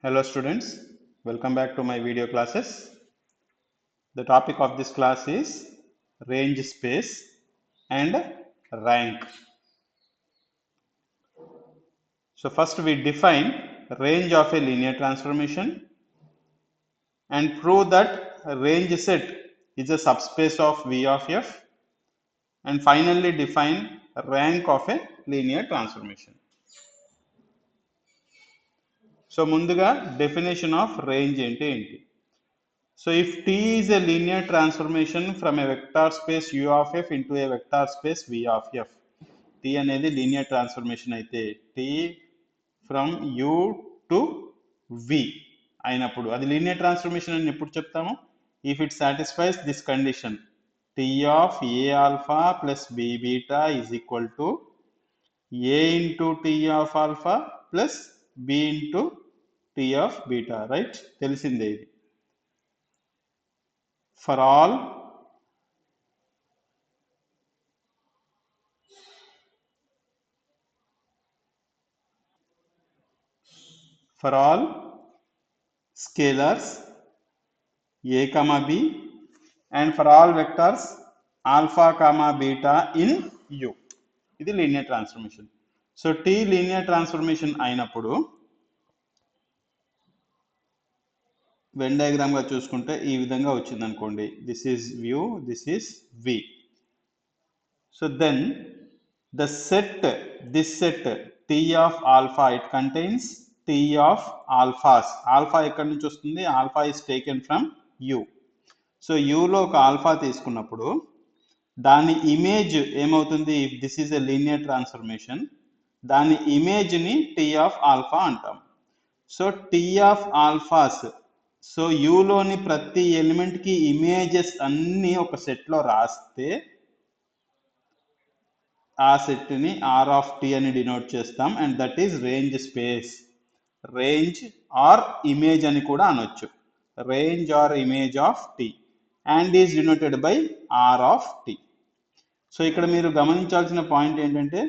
Hello students, welcome back to my video classes. The topic of this class is range space and rank. So first we define range of a linear transformation and prove that a range set is a subspace of V of f, and finally define rank of a linear transformation. So ముందుగా definition of range ఏంటి. So if T is a linear transformation from a vector space U of f into a vector space V of f, T అనేది linear transformation అయితే T from U to V అయినప్పుడు అది linear transformation అని ఎప్పుడు చెప్తాము? If it satisfies this condition, T of A alpha plus B beta is equal to A into T of alpha plus B into T of beta, right? తెలిసిందే ఇది. For all scalars a comma b and for all vectors alpha comma beta in U, ఇది linear transformation. So T linear transformation అయినప్పుడు when diagram గా చూసుకుంటే ఈ విధంగా వచ్చింది అనుకోండి. This is U, this is V. So then the set, this set T of alpha, it contains T of alphas. Alpha ఎక్కడి నుంచి వస్తుంది? Alpha is taken from U. So యూలో ఒక ఆల్ఫా తీసుకున్నప్పుడు దాని ఇమేజ్ ఏమవుతుంది? If this is a linear transformation, దాని ఇమేజ్ని టీ ఆఫ్ ఆల్ఫా అంటాం. So T of alphas, so యూలోని ప్రతి ఎలిమెంట్కి ఇమేజెస్ అన్నీ ఒక సెట్లో రాస్తే ఆ సెట్ని ఆర్ ఆఫ్ టీ అని డినోట్ చేస్తాం, and that is range space. Range or image అని కూడా అనొచ్చు. Range or image of T and is denoted by R of T. So ఇక్కడ మీరు గమనించాల్సిన పాయింట్ ఏంటంటే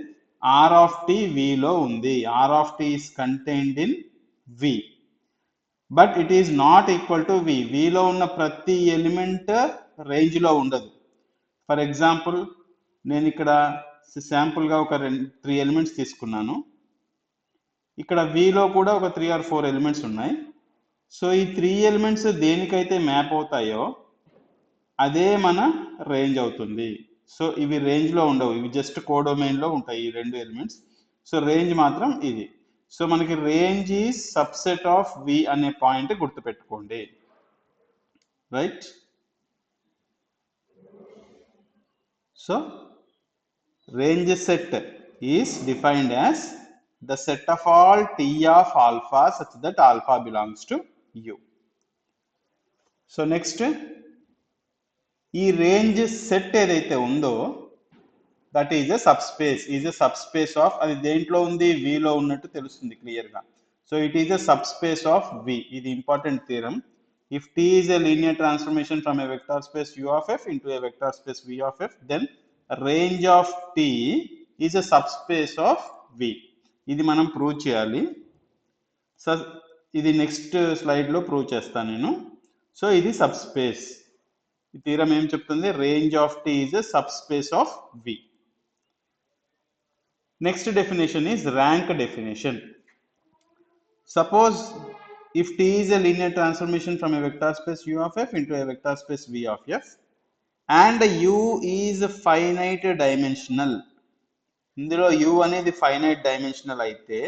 ఆర్ ఆఫ్ టీ విలో ఉంది. R of T is contained in V, but it is not equal to V. విలో ఉన్న ప్రతి element రేంజ్లో ఉండదు. ఫర్ ఎగ్జాంపుల్ నేను ఇక్కడ శాంపుల్గా ఒక 3 ఎలిమెంట్స్ తీసుకున్నాను. ఇక్కడ విలో కూడా ఒక 3 or 4 ఎలిమెంట్స్ ఉన్నాయి. సో ఈ 3 ఎలిమెంట్స్ దేనికైతే మ్యాప్ అవుతాయో అదే మన రేంజ్ అవుతుంది. సో ఇవి రేంజ్లో ఉండవు, ఇవి జస్ట్ కోడొమైన్లో ఉంటాయి ఈ 2 ఎలిమెంట్స్. సో రేంజ్ మాత్రం ఇది. సో మనకి రేంజ్ ఈజ్ సబ్సెట్ ఆఫ్ వి అనే పాయింట్ గుర్తుపెట్టుకోండి, right? So range set is defined as the set of all T of alpha such that alpha belongs to U. So next, ఈ range set ఏదైతే ఉందో that is a subspace of, అది దేంట్లో ఉంది? విలో ఉన్నట్టు తెలుస్తుంది క్లియర్గా. So it is a subspace of V. ఇది ఇంపార్టెంట్ థియరం. ఇఫ్ T is a linear transformation from a vector space U of f into a vector space V of f, then range of T is a subspace of V. ఇది మనం prove చేయాలి. So ఇది next స్లైడ్లో prove చేస్తాను నేను. So ఇది subspace. ఈ theorem ఏం చెప్తుంది? Range of T is a subspace of V. Next definition is rank definition. Suppose if T is a linear transformation from a vector space U of f into a vector space V of f and U is finite dimensional, ఇందులో U అనేది finite dimensional అయితే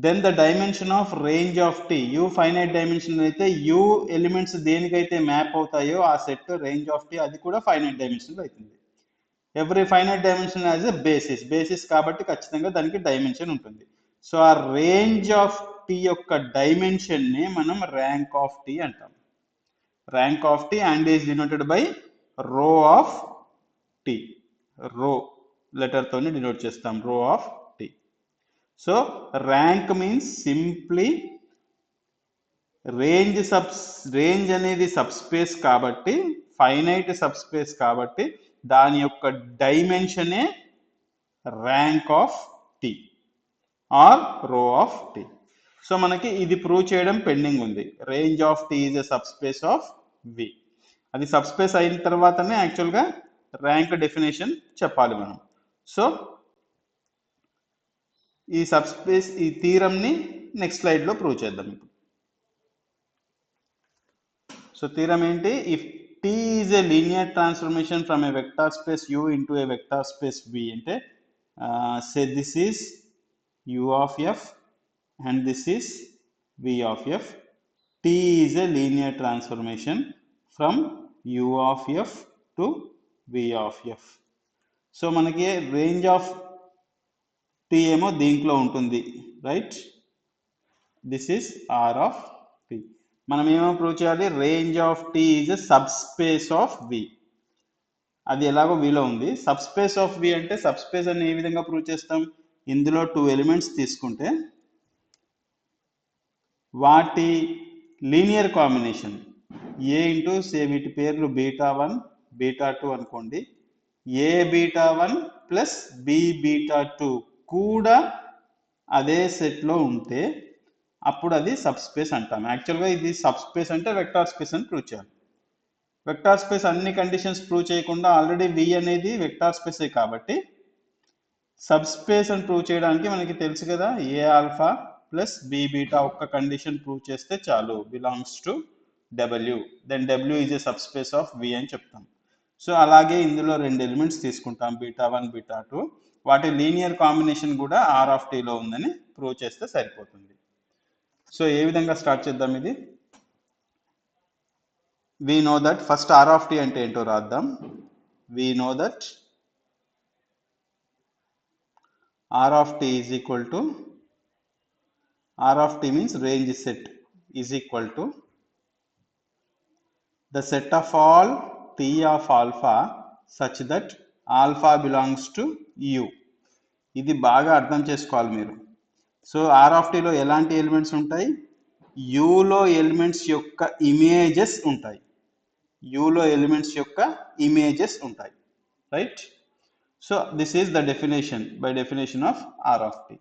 then the dimension of range of T, U finite dimensional అయితే U elements దేనికైతే map అవుతాయో ఆ set range of T అది కూడా finite dimensional అవుతుంది. Every finite dimension has a basis కాబట్టి ఖచ్చితంగా దానికి డైమెన్షన్ ఉంటుంది. సో ఆ రేంజ్ ఆఫ్ T యొక్క డైమెన్షన్ని మనం ర్యాంక్ ఆఫ్ T అంటాం. Rank of T and is denoted by rho of T. Rho లెటర్తోని డినోట్ చేస్తాం, rho of T. So rank means simply range అనేది సబ్స్పేస్ కాబట్టి, ఫైనైట్ సబ్స్పేస్ కాబట్టి దాని యొక్క డైమెన్షనే rank of T or rho of T. So మనకి ఇది ప్రూవ్ చేయడం పెండింగ్ ఉంది. Range of T is a subspace of V. అది సబ్ స్పేస్ అయిన తర్వాతనే యాక్చువల్గా ర్యాంక్ డెఫినేషన్ చెప్పాలి మనం. సో ఈ సబ్ స్పేస్ ఈ థీరంని నెక్స్ట్ స్లైడ్లో ప్రూవ్ చేద్దాం ఇప్పుడు. సో థీరం ఏంటి? If T is a linear transformation from a vector space U into a vector space V అంటే say this is U of F and this is V of F. T is a linear transformation from U of F to V of F. So మనకి range of T ఏమో దీంట్లో ఉంటుంది, right? This is R of T. మనం ఏమో prove చేయాలి? Range of T is a subspace of V. అది ఎలాగో Vలో ఉంది. సబ్ స్పేస్ ఆఫ్ V అంటే సబ్ స్పేస్ అని ఏ విధంగా ప్రూవ్ చేస్తాం? ఇందులో 2 ఎలిమెంట్స్ తీసుకుంటే వాటి లీనియర్ కాంబినేషన్ ఏ ఇంటూ సే వీటి పేర్లు β1 β2 అనుకోండి. ఏ β1 ప్లస్ బి β2 కూడా అదే సెట్లో ఉంటే అప్పుడు అది సబ్ స్పేస్ అంటాం. యాక్చువల్గా ఇది సబ్ స్పేస్ అంటే వెక్టార్ స్పేస్ అని ప్రూవ్ చేయాలి. వెక్టార్ స్పేస్ అన్ని కండిషన్స్ ప్రూవ్ చేయకుండా ఆల్రెడీ వి అనేది వెక్టార్ స్పేసే కాబట్టి సబ్ స్పేస్ అని ప్రూవ్ చేయడానికి మనకి తెలుసు కదా, a alpha plus b beta ఒక్క కండిషన్ ప్రూవ్ చేస్తే చాలు, belongs to W, then W is a subspace of V అని చెప్తాం. సో అలాగే ఇందులో 2 ఎలిమెంట్స్ తీసుకుంటాం, β1 β2, వాటి లీనియర్ కాంబినేషన్ కూడా ఆర్ ఆఫ్ టీలో ఉందని ప్రూవ్ చేస్తే సరిపోతుంది. సో ఏ విధంగా స్టార్ట్ చేద్దాం ఇది? We know that first R of T అంటే ఏంటో రాద్దాం. We know that R of T is equal to, R of T means range set, is equal to the set of all T of alpha such that alpha belongs to U. ఇది బాగా అర్థం చేసుకోవాలి మీరు. So are of టీలో ఎలాంటి elements ఉంటాయి? యూలో elements యొక్క ఇమేజెస్ ఉంటాయి. యూలో ఎలిమెంట్స్ యొక్క ఇమేజెస్ ఉంటాయి, right? So this is the definition by definition of R of T.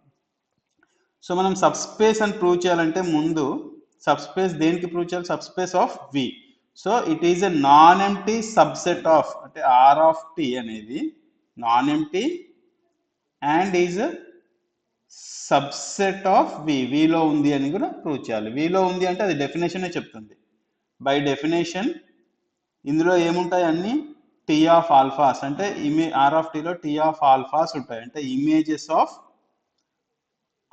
So మనం సబ్ స్పేస్ అని ప్రూవ్ చేయాలంటే ముందు సబ్ స్పేస్ దేనికి ప్రూవ్ చేయాలి? Subspace of V. So it is a non empty subset of, అంటే R of T అనేది non empty and is subset of V. విలో ఉంది అని కూడా ప్రూవ్ చేయాలి. విలో ఉంది అంటే అది డెఫినేషనే చెప్తుంది. బై డెఫినేషన్ ఇందులో ఏముంటాయి? అన్ని టీ ఆఫ్ ఆల్ఫాస్, అంటే ఆర్ ఆఫ్ టీలో టీ ఆఫ్ ఆల్ఫాస్ ఉంటాయి, అంటే images of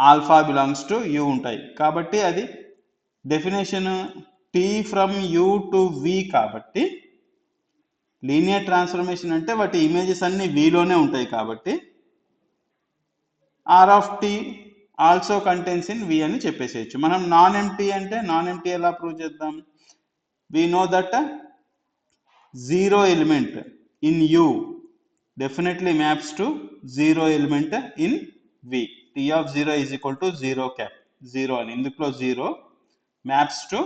alpha belongs to U ఉంటాయి. కాబట్టి అది definition T from U to V కాబట్టి లీనియర్ ట్రాన్స్ఫర్మేషన్ అంటే వాటి ఇమేజెస్ అన్ని విలోనే ఉంటాయి కాబట్టి R of T also contains in V అని చెప్పేసేయచ్చు. మనం నాన్ ఎంప్టీ అంటే నాన్ ఎంప్టీ ఎలా ప్రూవ్ చేద్దాం? We know that zero element in U definitely maps to zero element in V. T of 0 is equal to 0 cap, 0 and induklo 0 maps to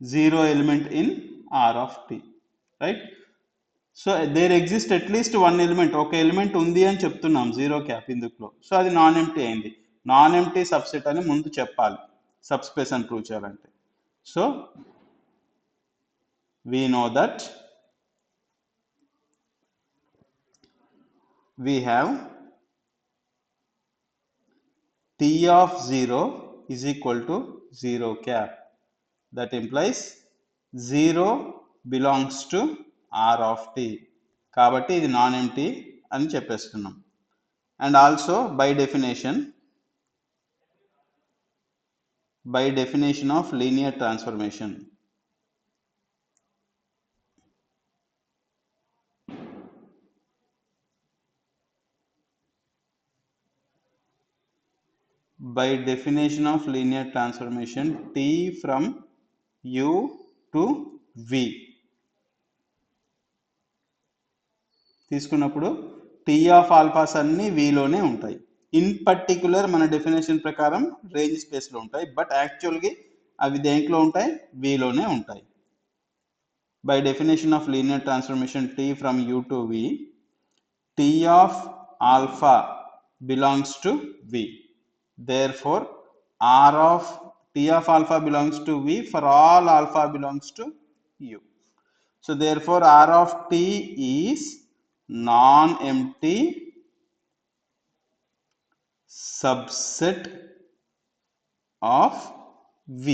0 element in R of T, right? So there exists at least one element, okay element undi అని చెప్తున్నాం 0 cap induklo. So అది non empty అయింది. Non empty subset అని ముందు చెప్పాలి sub space అని prove చేయాలంటే. So we know that we have T of 0 is equal to 0 cap. That implies 0 belongs to R of T. కాబట్టి ఇది నాన్ ఎంప్టీ అని చెప్పేస్తున్నాం. And also by definition of linear transformation, by definition of linear transformation T from U to V తీసుకున్నప్పుడు T of ఆల్ఫాస్ అన్ని విలోనే ఉంటాయి. In particular మన definition ప్రకారం రేంజ్ స్పేస్లో ఉంటాయి, బట్ యాక్చువల్గా అవి దేంట్లో ఉంటాయి? విలోనే ఉంటాయి. By definition of linear transformation T from U to V, T of alpha belongs to V. Therefore, R of T of alpha belongs to V for all alpha belongs to U. So therefore, R of T is non-empty subset of V.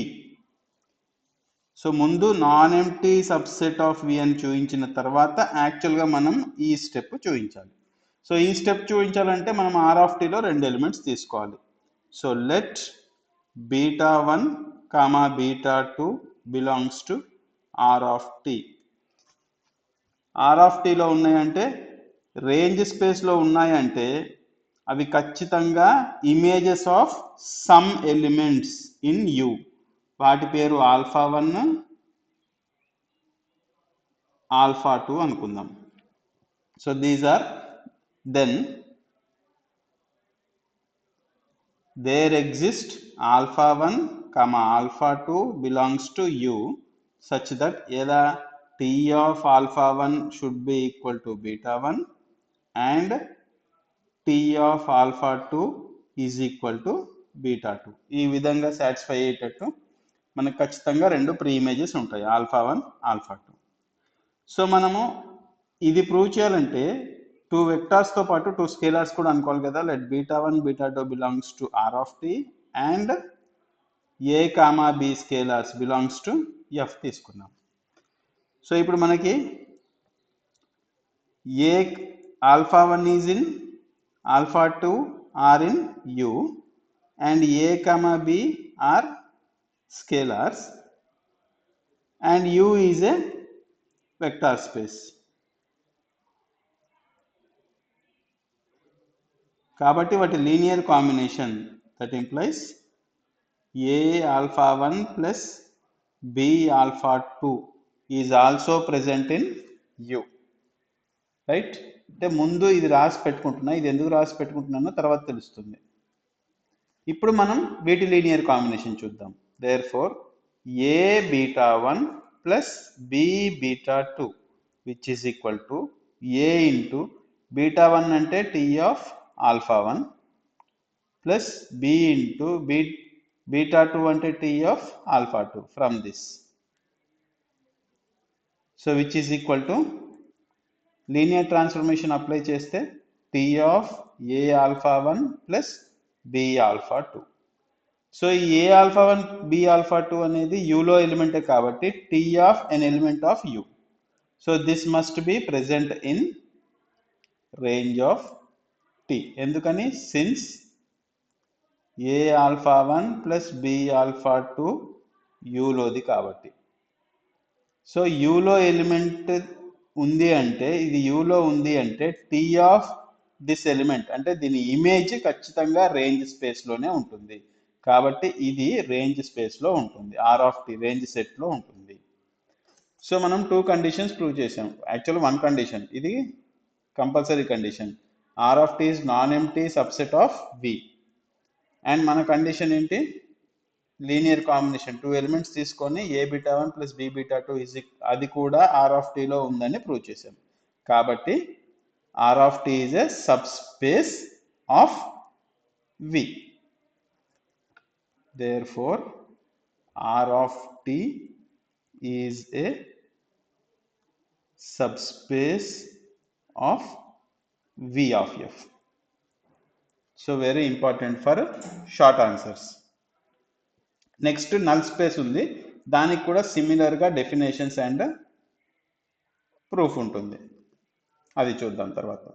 So ముందు non empty subset of V అని చూపించిన తర్వాత యాక్చువల్గా మనం ఈ step చూపించాలి. So ఈ step చూపించాలంటే మనం ఆర్ ఆఫ్ టీలో రెండు ఎలిమెంట్స్ తీసుకోవాలి. So let beta 1 comma beta 2 belongs to R of T. R of టీలో ఉన్నాయంటే రేంజ్ స్పేస్లో ఉన్నాయంటే అవి ఖచ్చితంగా images of some elements in U. వాటి పేరు ఆల్ఫా 1 ఆల్ఫా 2 అనుకుందాం. So these are then there exist alpha 1 comma alpha 2 belongs to U such that ఏదా T of alpha 1 should be equal to beta 1 and T of alpha 2 is equal to beta 2. ఈ విధంగా satisfy అయ్యేటట్టు మనకు ఖచ్చితంగా రెండు pre images ఉంటాయి, alpha 1 alpha 2. So మనము ఇది ప్రూవ్ చేయాలంటే 2 వెక్టార్స్తో పాటు 2 స్కేలర్స్ కూడా అనుకోవాలి కదా. Let beta 1 beta 2 belongs to R of T and a comma b scalars belongs to F తీసుకున్నాం. సో ఇప్పుడు మనకి a alpha 1 is in alpha 2 are in U and a comma b are scalars and U is a vector space. కాబట్టి వాటి linear combination that implies A alpha 1 plus B alpha 2 is also present in U. Right? అంటే ముందు ఇది రాసి పెట్టుకుంటున్నా, ఇది ఎందుకు రాసి పెట్టుకుంటున్నానో తర్వాత తెలుస్తుంది. ఇప్పుడు మనం వీటి లీనియర్ కాంబినేషన్ చూద్దాం. Therefore, A beta 1 plus B beta 2 which is equal to A into beta 1 అంటే T of alpha 1 plus B into beta 2 అంటే T of alpha 2 from this. So which is equal to linear transformation apply చేస్తే T of A alpha 1 plus B alpha 2. So ఈ ఏ alpha 1 B alpha 2 అనేది యూలో ఎలిమెంటే కాబట్టి T of N element of U. So this must be present in range of T. ఎందుకని? Since a alpha 1 plus b alpha 2 యూలోది కాబట్టి. So యూలో element ఉంది అంటే, ఇది యూలో ఉంది అంటే టీ ఆఫ్ దిస్ ఎలిమెంట్ అంటే దీని ఇమేజ్ ఖచ్చితంగా రేంజ్ స్పేస్లోనే ఉంటుంది. కాబట్టి ఇది రేంజ్ స్పేస్లో ఉంటుంది, ఆర్ ఆఫ్ టీ రేంజ్ సెట్లో ఉంటుంది. సో మనం 2 కండిషన్స్ ప్రూవ్ చేసాం. యాక్చువల్ 1 కండిషన్, ఇది compulsory condition. R of T is non empty subset of V. And మన కండిషన్ ఏంటి? లీనియర్ కాంబినేషన్ 2 ఎలిమెంట్స్ తీసుకొని a beta 1 plus b beta 2 is అది కూడా ఆర్ ఆఫ్ టీలో ఉందని ప్రూవ్ చేసాం. కాబట్టి R of T is a subspace of V. Therefore, R of T is a subspace of V of F. So very important for short answers. Next null space ఉంది, దానికి కూడా సిమిలర్గా definitions and proof ఉంటుంది, అది చూద్దాం తర్వాత.